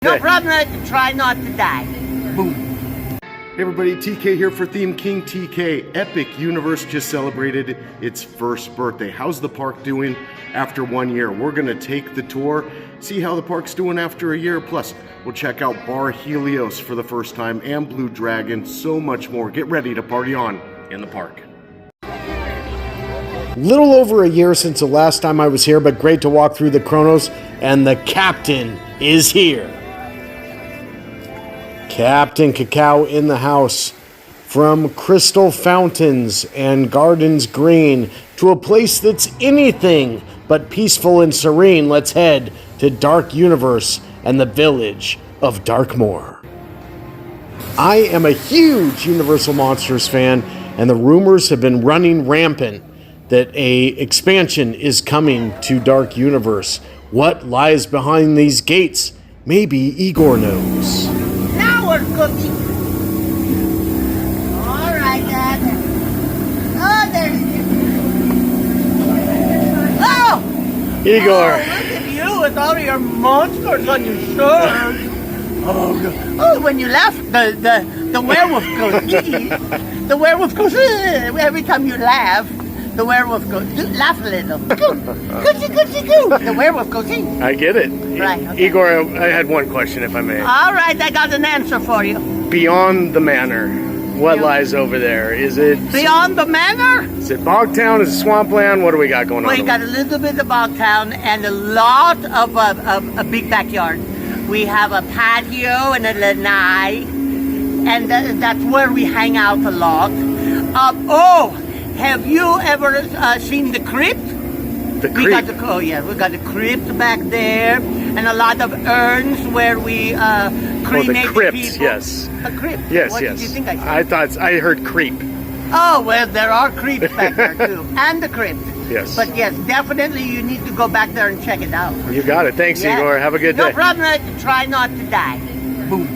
No problem, try not to die. Boom. Hey everybody, TK here for Theme King TK. Epic Universe just celebrated its first birthday. How's the park doing after 1 year? We're gonna take the tour, see how the park's doing after a year. Plus, we'll check out Bar Helios for the first time and Blue Dragon, so much more. Get ready to party on in the park. Little over a year since the last time I was here, but great to walk through the Chronos, and the captain is here. Captain Cacao in the house. From crystal fountains and gardens green to a place that's anything but peaceful and serene, let's head to Dark Universe and the village of Darkmoor. I am a huge Universal Monsters fan, and the rumors have been running rampant that a expansion is coming to Dark Universe. What lies behind these gates? Maybe Igor knows. Now we're cooking. All right, Dad. Oh, there's... Oh! Igor! Oh, look at you with all your monsters on your shirt. Oh, God. Oh, when you laugh, the werewolf goes, ee. The werewolf goes, every time you laugh. The werewolf goes, laugh a little. Goo. The werewolf goes in. I get it. Right, okay. Igor, I had one question, if I may. All right, I got an answer for you. Beyond the manor, what lies over there? Is it... Beyond the manor? Is it Bogtown? Is it Swampland? What do we got going on? We got a little bit of Bogtown and a lot of a big backyard. We have a patio and a lanai, and that's where we hang out a lot. Have you ever seen the crypt? The crypt? We got the crypt back there, and a lot of urns where we cremate the crypt, people. yes. A crypt. Yes, what yes. Did you think I said? I heard creep. Oh, well, there are creeps back there too, and the crypt. Yes. But yes, definitely you need to go back there and check it out. You got it. Thanks, Yeah. Igor. Have a good day. No problem. Try not to die. Boom.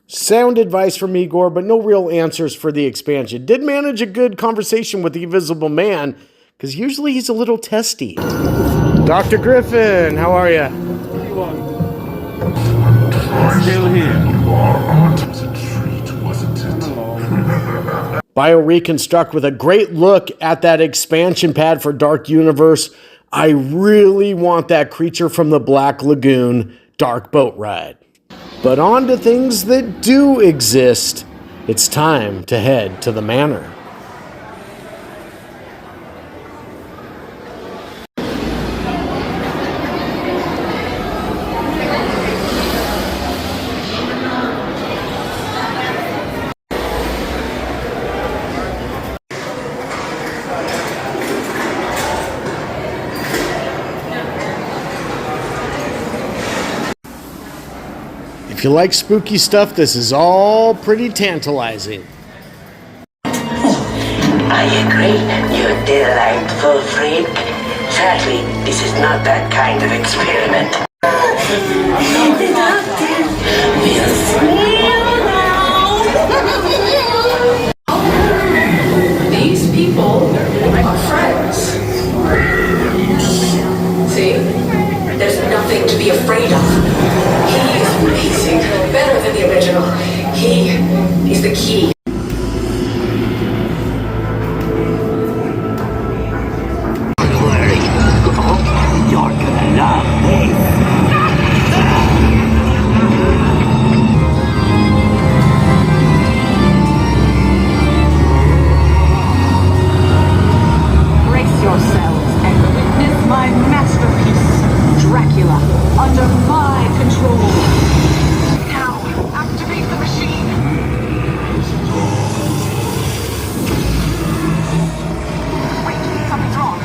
Sound advice from Igor, but no real answers for the expansion. Did manage a good conversation with the Invisible Man, because usually he's a little testy. Dr. Griffin, how are you? Still here. It was a treat, wasn't it? BioReconstruct with a great look at that expansion pad for Dark Universe. I really want that creature from the Black Lagoon Dark Boat Ride. But on to things that do exist. It's time to head to the manor. If you like spooky stuff, this is all pretty tantalizing. I agree, you delightful freak. Sadly, this is not that kind of experiment. The doctor will smell now. These people are friends. See? There's nothing to be afraid of. He is amazing, better than the original. He is the key. You're gonna love this. Brace yourselves and witness my masterpiece, Dracula, under my control. Now, activate the machine. Wait, something's wrong.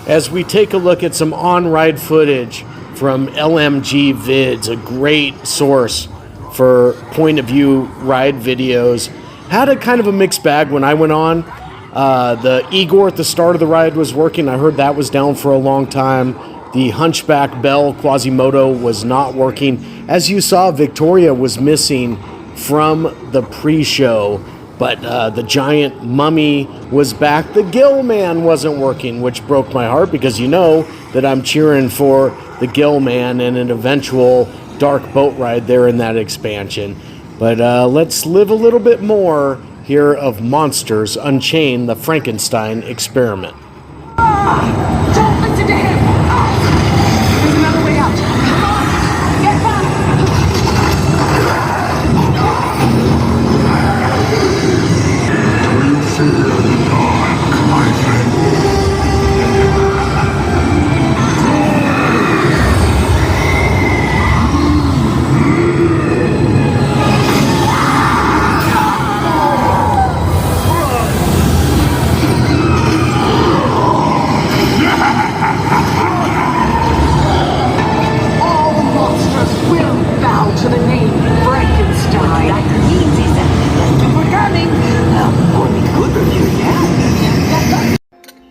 As we take a look at some on-ride footage from LMG Vids, a great source for point-of-view ride videos. Had a kind of a mixed bag when I went on. The Igor at the start of the ride was working. I heard that was down for a long time. The Hunchback Bell Quasimodo was not working. As you saw, Victoria was missing from the pre-show. But the giant mummy was back. The Gill Man wasn't working, which broke my heart because you know that I'm cheering for the Gill Man and an eventual dark boat ride there in that expansion. But let's live a little bit more here of Monsters Unchained, the Frankenstein experiment. Don't listen to him! There's another way out. Come on! Get back! Do you fear the dark, my friend? All monsters will bow to the name Frankenstein. That means he said, thank you for coming. Only good review, yeah?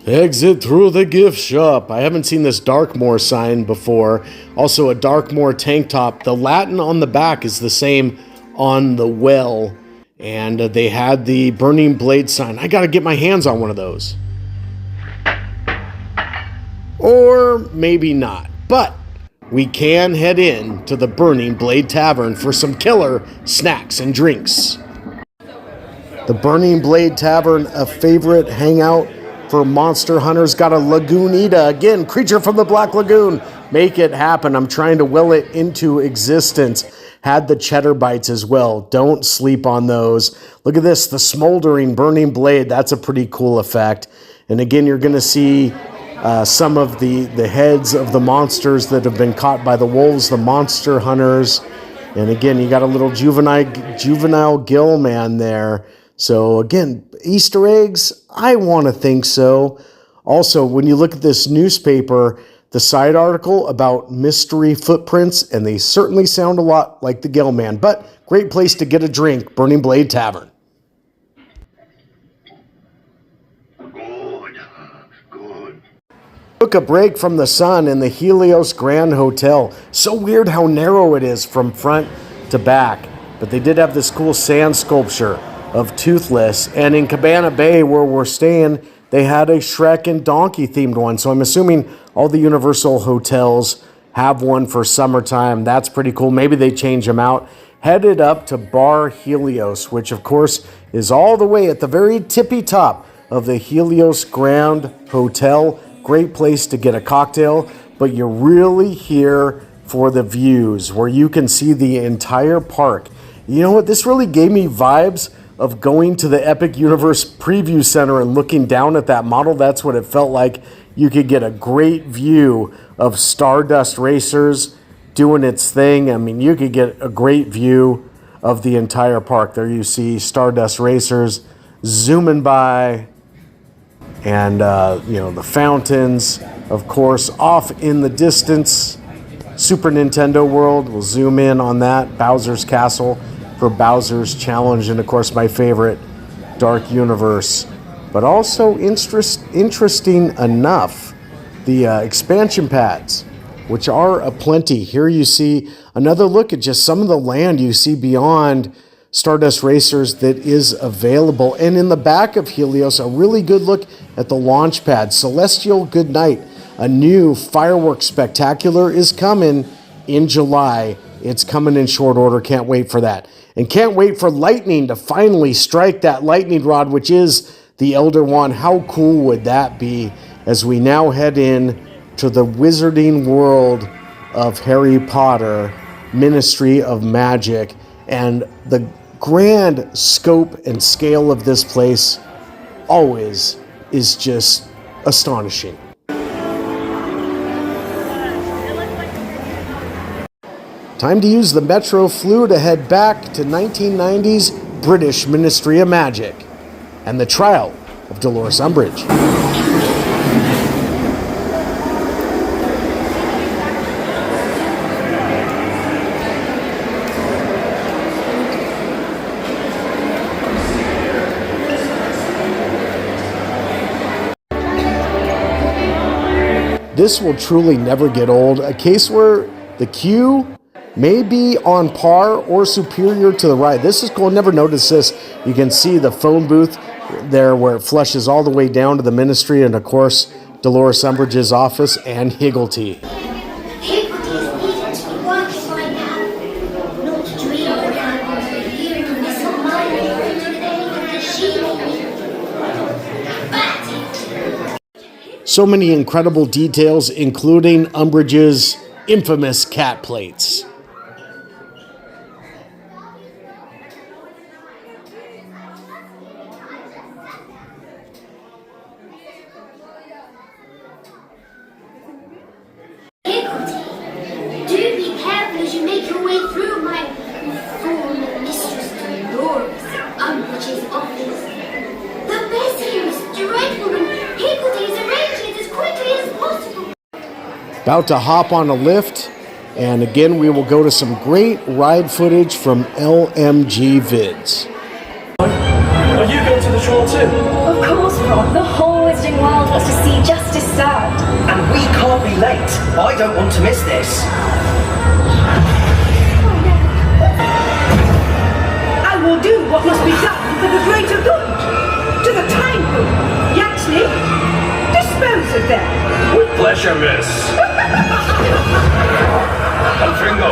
Exit through the gift shop. I haven't seen this Darkmoor sign before. Also a Darkmoor tank top. The Latin on the back is the same on the well. And they had the Burning Blade sign. I gotta get my hands on one of those. Or maybe not. But we can head in to the Burning Blade Tavern for some killer snacks and drinks. The Burning Blade Tavern, a favorite hangout for monster hunters, got a Lagoonita. Again, creature from the Black Lagoon. Make it happen. I'm trying to will it into existence. Had the cheddar bites as well. Don't sleep on those. Look at this, the smoldering burning blade. That's a pretty cool effect. And again, you're going to see some of the heads of the monsters that have been caught by the wolves, the monster hunters. And again, you got a little juvenile gill man there. So again, Easter eggs, I want to think so. Also, when you look at this newspaper, the side article about mystery footprints, and they certainly sound a lot like the Gill Man, but great place to get a drink, Burning Blade Tavern. Good. Took a break from the sun in the Helios Grand Hotel. So weird how narrow it is from front to back. But they did have this cool sand sculpture of Toothless. And in Cabana Bay, where we're staying, they had a Shrek and Donkey themed one. So I'm assuming all the Universal hotels have one for summertime. That's pretty cool. Maybe they change them out. Headed up to Bar Helios, which of course is all the way at the very tippy top of the Helios Grand Hotel. Great place to get a cocktail, but you're really here for the views where you can see the entire park. You know what? This really gave me vibes of going to the Epic Universe Preview Center and looking down at that model. That's what it felt like. You could get a great view of Stardust Racers doing its thing. I mean, you could get a great view of the entire park. There you see Stardust Racers zooming by, and the fountains, of course, off in the distance. Super Nintendo World, we'll zoom in on that. Bowser's Castle for Bowser's Challenge, and of course my favorite, Dark Universe. But also interesting enough, the expansion pads, which are aplenty. Here you see another look at just some of the land you see beyond Stardust Racers that is available. And in the back of Helios, a really good look at the launch pad. Celestial Goodnight, a new fireworks spectacular, is coming in July. It's coming in short order. Can't wait for that. And can't wait for lightning to finally strike that lightning rod, which is the Elder Wand. How cool would that be as we now head in to the wizarding world of Harry Potter, Ministry of Magic, and the grand scope and scale of this place always is just astonishing. Time to use the Metro Flu to head back to 1990's British Ministry of Magic and the trial of Dolores Umbridge. This will truly never get old. A case where the queue may be on par or superior to the ride. This is cool. Never noticed this. You can see the phone booth there where it flushes all the way down to the ministry and, of course, Dolores Umbridge's office and Higglety. So many incredible details, including Umbridge's infamous cat plates. Do be careful as you make your way through my former mistress Dolores Umbridge's office. The mess here is dreadful and Higgledy is arranging it as quickly as possible. About to hop on a lift, and again we will go to some great ride footage from LMG Vids. Are you going to the shore too? Of course, Ron. The whole Wizarding World wants to see justice served. And we can't be late. I don't want to miss this. I will do what must be done for the greater good. To the time room. Yaxley, dispose of them. With pleasure, miss. Alfringo.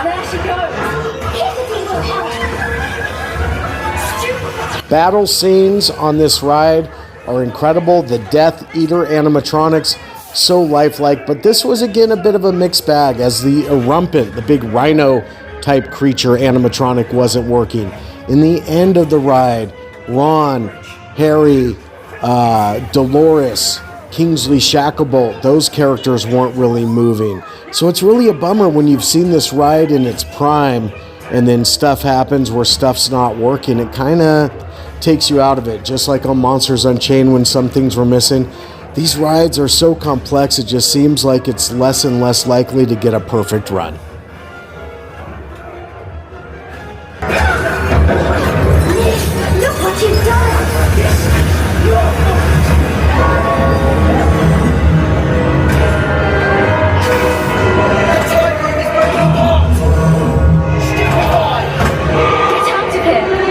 There she goes. Higgledy will help. Battle scenes on this ride are incredible. The Death Eater animatronics, so lifelike, but this was again a bit of a mixed bag as the Erumpent, the big rhino type creature animatronic, wasn't working. In the end of the ride, Ron, Harry, Dolores, Kingsley Shacklebolt, those characters weren't really moving. So it's really a bummer when you've seen this ride in its prime and then stuff happens where stuff's not working. It kind of takes you out of it, just like on Monsters Unchained when some things were missing. These rides are so complex, it just seems like it's less and less likely to get a perfect run. Look what you've done. Get out of here.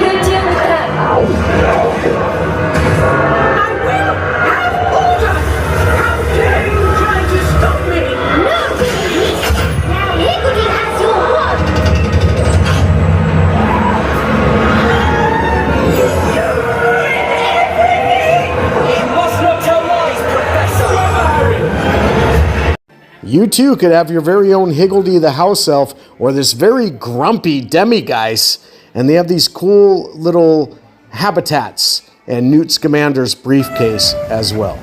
Go deal with them. I will have order. How dare you try to stop me? No, Higgledy. Now Higgledy has your word. You must not tell lies, Professor! You too could have your very own Higgledy the house elf or this very grumpy demiguise, and they have these cool little habitats and Newt Scamander's briefcase as well.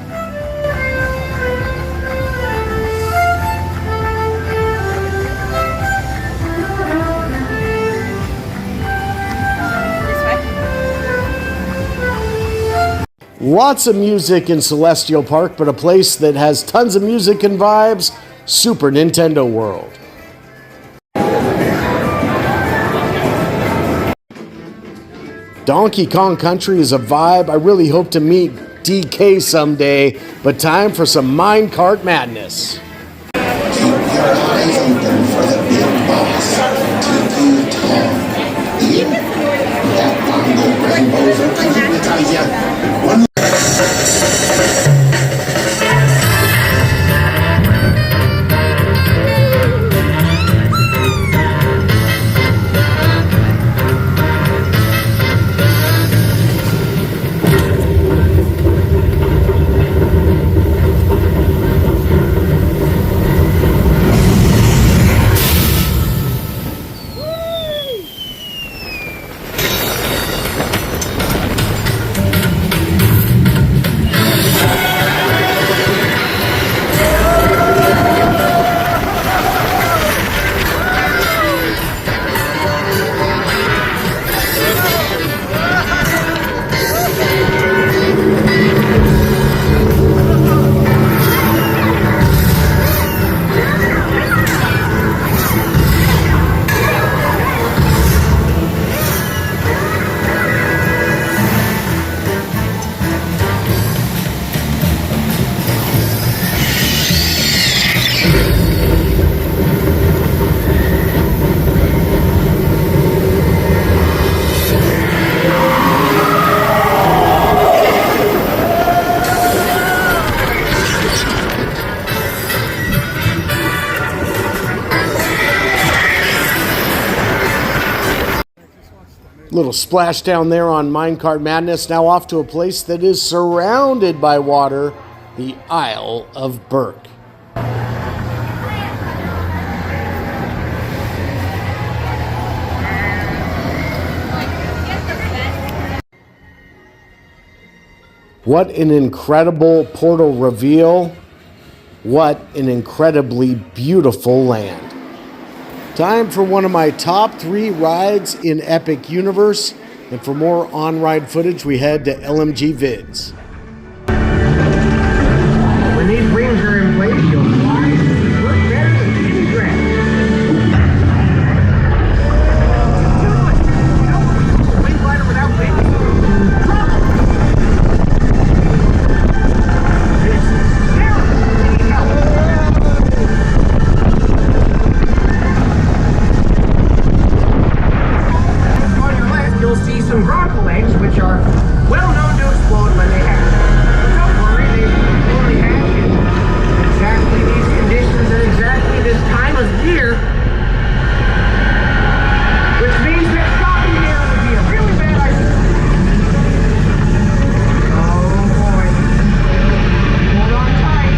Lots of music in Celestial Park, but a place that has tons of music and vibes, Super Nintendo World. Donkey Kong Country is a vibe. I really hope to meet DK someday, but time for some minecart madness. Keep your eyes open for the big boss, Tiki Tom. Yep. That bongo rainbows are coming to tell ya. One Little splash down there on Minecart Madness. Now off to a place that is surrounded by water, the Isle of Burke. What an incredible portal reveal. What an incredibly beautiful land. Time for one of my top 3 rides in Epic Universe. And for more on-ride footage, we head to LMG Vids. When these wings are in place, you'll fly. Look better than any dress. Wing glider without wings. You'll see some grapple legs, which are well known to explode when they hatch. But don't worry, they only hatch in exactly these conditions at exactly this time of year. Which means that stopping here would be a really bad idea. Oh boy. Hold on tight.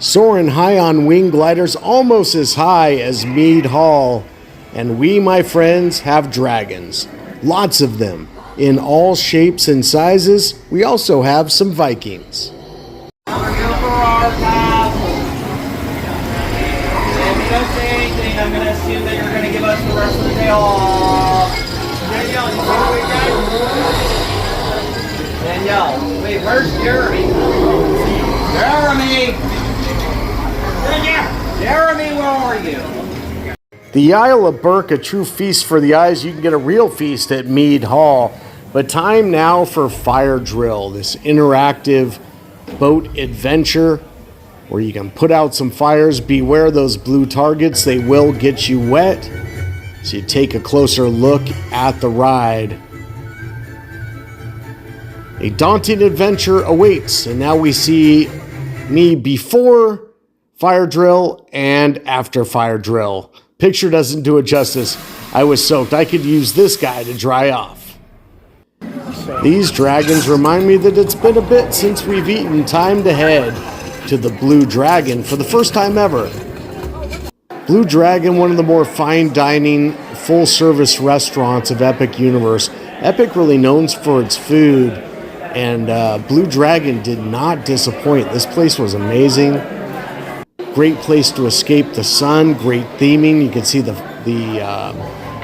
Soaring high on wing gliders, almost as high as Mead Hall. And we, my friends, have dragons. Lots of them, in all shapes and sizes. We also have some Vikings. I'm going to assume that you're going to give us the rest of the day off. Danielle, you take a week, guys? Danielle, wait, where's Jeremy? Jeremy! Jeremy, where are you? The Isle of Burke, a true feast for the eyes. You can get a real feast at Mead Hall. But time now for Fire Drill, this interactive boat adventure where you can put out some fires. Beware those blue targets, they will get you wet. So you take a closer look at the ride. A daunting adventure awaits, and now we see me before Fire Drill and after Fire Drill. Picture doesn't do it justice. I was soaked. I could use this guy to dry off. These dragons remind me that it's been a bit since we've eaten. Time to head to the Blue Dragon for the first time ever. Blue Dragon, one of the more fine dining, full service restaurants of Epic Universe. Epic really known for its food, and Blue Dragon did not disappoint. This place was amazing. Great place to escape the sun, great theming. You can see the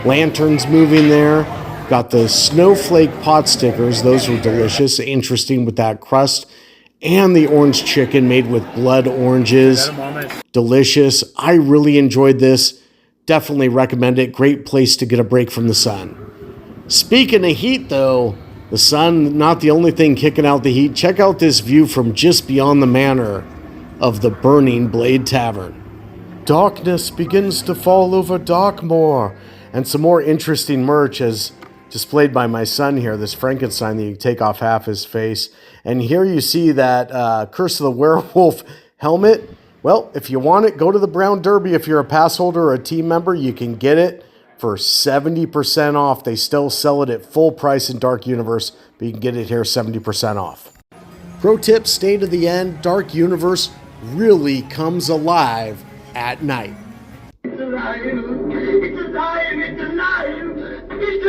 lanterns moving there. Got the snowflake pot stickers, those were delicious, interesting with that crust. And the orange chicken made with blood oranges, delicious. I really enjoyed this, definitely recommend it. Great place to get a break from the sun. Speaking of heat though, the sun, not the only thing kicking out the heat. Check out this view from just beyond the manor of the Burning Blade Tavern. Darkness begins to fall over Darkmoor. And some more interesting merch as displayed by my son here, this Frankenstein that you take off half his face. And here you see that Curse of the Werewolf helmet. Well, if you want it, go to the Brown Derby. If you're a pass holder or a team member, you can get it for 70% off. They still sell it at full price in Dark Universe, but you can get it here 70% off. Pro tip, stay to the end. Dark Universe really comes alive at night. It's alive! It's alive! It's alive! It's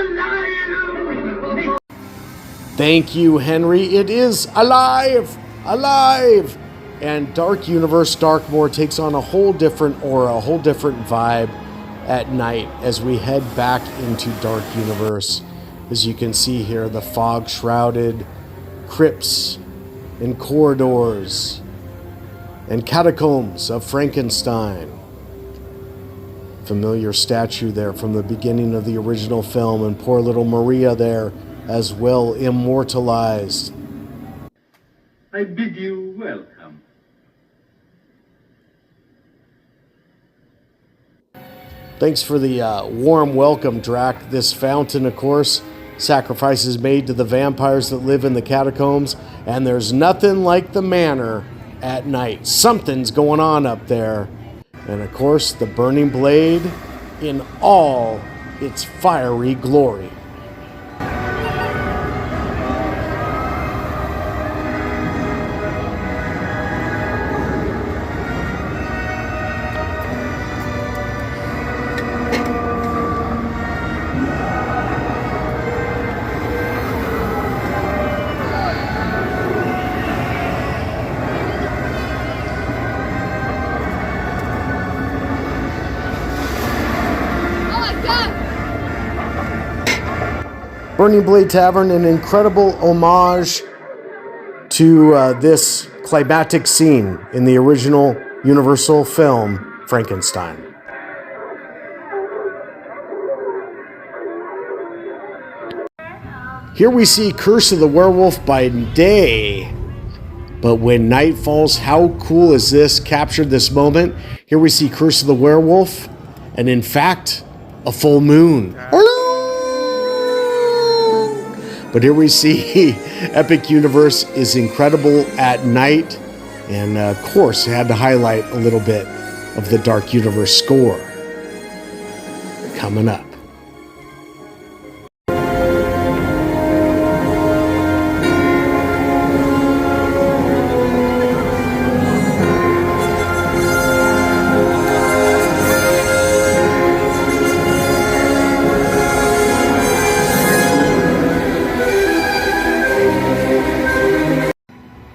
alive! Thank you, Henry. It is alive! Alive! And Dark Universe Darkmoor takes on a whole different aura, a whole different vibe at night as we head back into Dark Universe. As you can see here, the fog-shrouded crypts and corridors and catacombs of Frankenstein. Familiar statue there from the beginning of the original film, and poor little Maria there as well, immortalized. I bid you welcome. Thanks for the warm welcome, Drac. This fountain, of course, sacrifices made to the vampires that live in the catacombs, and there's nothing like the manor at night. Something's going on up there. And of course, the burning blade in all its fiery glory. Burning Blade Tavern, an incredible homage to this climactic scene in the original Universal film, Frankenstein. Here we see Curse of the Werewolf by day, but when night falls, how cool is this? Captured this moment. Here we see Curse of the Werewolf, and in fact, a full moon. But here we see Epic Universe is incredible at night. And of course, I had to highlight a little bit of the Dark Universe score coming up.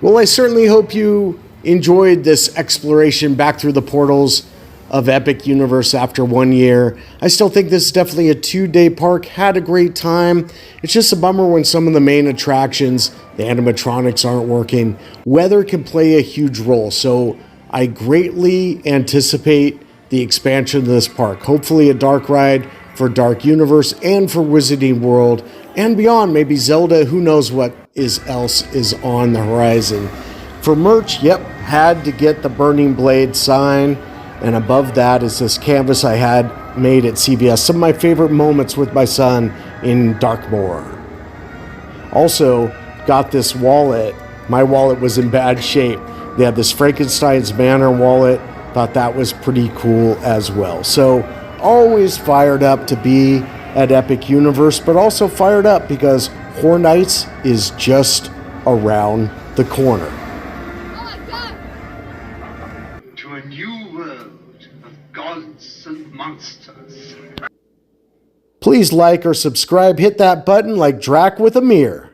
Well, I certainly hope you enjoyed this exploration back through the portals of Epic Universe after 1 year. I still think this is definitely a 2-day park. Had a great time. It's just a bummer when some of the main attractions, the animatronics aren't working. Weather can play a huge role, so I greatly anticipate the expansion of this park. Hopefully a dark ride for Dark Universe and for Wizarding World and beyond. Maybe Zelda, who knows what else is on the horizon. For merch, yep, had to get the Burning Blade sign, and above that is this canvas I had made at CVS. Some of my favorite moments with my son in Darkmoor. Also got this wallet. My wallet was in bad shape. They had this Frankenstein's Manor wallet. Thought that was pretty cool as well. So always fired up to be at Epic Universe, but also fired up because Horror Nights is just around the corner. To a new world of gods and monsters. Please like or subscribe, hit that button like Drac with a mirror.